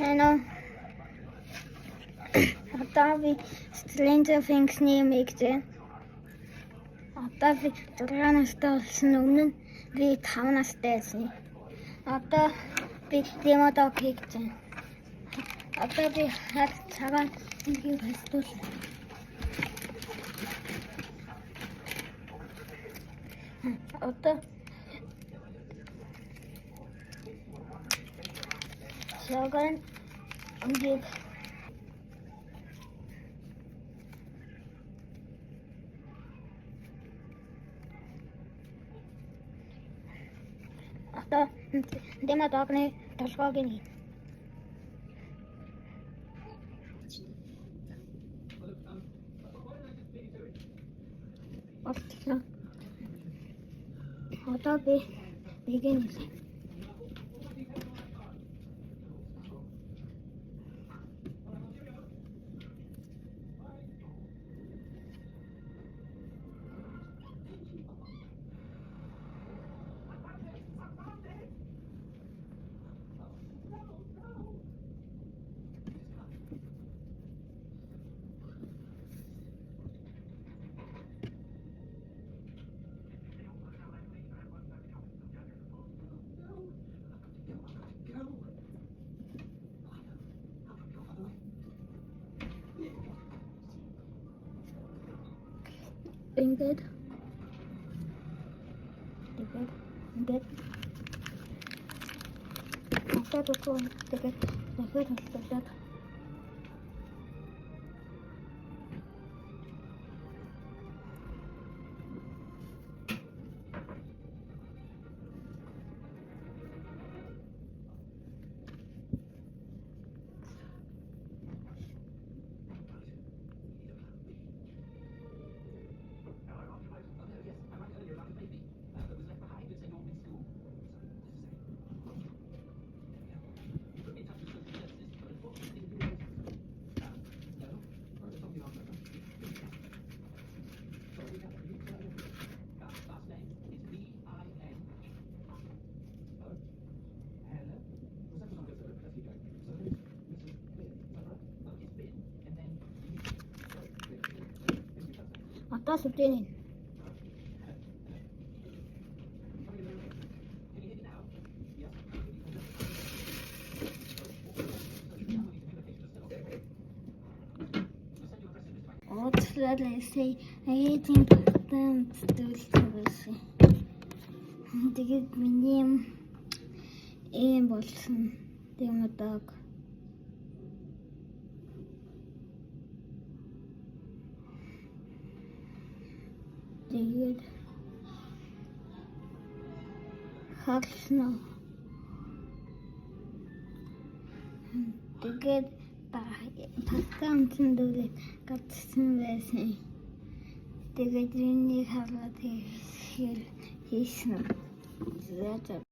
Ano, одоо би Stranger Things нэмэгдээ. Одоо би 6 настай болсон, өмнө нь би 5 настай байсан. Одоо би Демодог хийгдээ. Одоо би хар цагаан нэг хэвчүүл. Одоо цагаан нэг одоо Демодогны толгойг нь одоо би begin. Ингээд одоо төгөө тэгээд дахиад хэлчихлээ. Одоо сүтэн. Let's эйдийн батан төлөвлөсөн. Тэгээд миний ийм болсон. Демодог. Тэгээд харсан. Тэгээд паскамтэн дүүрээ гацсан байсан. Тэгээд миний хараад хийсэн.